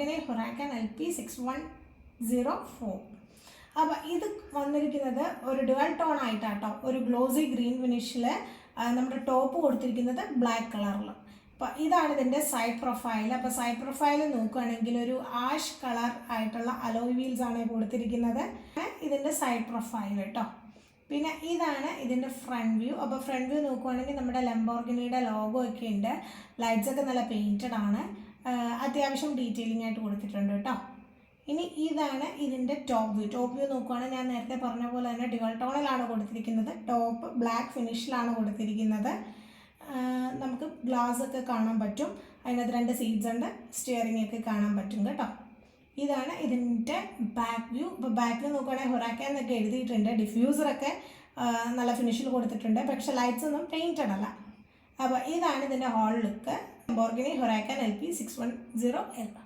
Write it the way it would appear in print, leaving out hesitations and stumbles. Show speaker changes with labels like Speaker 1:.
Speaker 1: Lamborghini ഹുറാക്കൻ LP6104. അപ്പോൾ ഇത് വന്നിരിക്കുന്നത് ഒരു ഡുവൽ ടോൺ ആയിട്ടാട്ടോ, ഒരു ഗ്ലോസി ഗ്രീൻ ഫിനിഷിൽ നമ്മുടെ ടോപ്പ് കൊടുത്തിരിക്കുന്നത് ബ്ലാക്ക് കളറിൽ. അപ്പോൾ ഇതാണ് ഇതിൻ്റെ സൈഡ് പ്രൊഫൈൽ. അപ്പോൾ സൈഡ് പ്രൊഫൈൽ നോക്കുകയാണെങ്കിൽ ഒരു ആഷ് കളർ ആയിട്ടുള്ള അലോയ് വീൽസ് ആണ് കൊടുത്തിരിക്കുന്നത്. ഇതിൻ്റെ സൈഡ് പ്രൊഫൈൽ കേട്ടോ. പിന്നെ ഇതാണ് ഇതിൻ്റെ ഫ്രണ്ട് വ്യൂ. അപ്പോൾ ഫ്രണ്ട് വ്യൂ നോക്കുകയാണെങ്കിൽ നമ്മുടെ ലംബോർഗിനിയുടെ ലോഗോ ഒക്കെ ഉണ്ട്. ലൈറ്റ്സൊക്കെ നല്ല പെയിൻറ്റഡ് ആണ്, അത്യാവശ്യം ഡീറ്റെയിലിംഗ് ആയിട്ട് കൊടുത്തിട്ടുണ്ട് കേട്ടോ. ഇനി ഇതാണ് ഇതിൻ്റെ ടോപ്പ് വ്യൂ. ടോപ്പ് വ്യൂ നോക്കുകയാണെങ്കിൽ ഞാൻ നേരത്തെ പറഞ്ഞ പോലെ തന്നെ ഡ്യുവൽ ടോണിലാണ് കൊടുത്തിരിക്കുന്നത്. ടോപ്പ് ബ്ലാക്ക് ഫിനിഷിലാണ് കൊടുത്തിരിക്കുന്നത്. നമുക്ക് ഗ്ലാസ് ഒക്കെ കാണാൻ പറ്റും, അതിനകത്ത് 2 സീറ്റ്സ് ഉണ്ട്, സ്റ്റിയറിംഗ് ഒക്കെ കാണാൻ പറ്റും കേട്ടോ. ഇതാണ് ഇതിൻ്റെ ബാക്ക് വ്യൂ. ഇപ്പോൾ ബാക്ക് വ്യൂ നോക്കുകയാണെങ്കിൽ ഹുറാക്കൻ എന്നൊക്കെ എഴുതിയിട്ടുണ്ട്. ഡിഫ്യൂസറൊക്കെ നല്ല ഫിനിഷിൽ കൊടുത്തിട്ടുണ്ട്, പക്ഷേ ലൈറ്റ്സ് ഒന്നും പെയിൻറ്റഡ് അല്ല. അപ്പോൾ ഇതാണ് ഇതിൻ്റെ ഹോൾ ലുക്ക്. Lamborghini ഹുറാക്കൻ LP6104.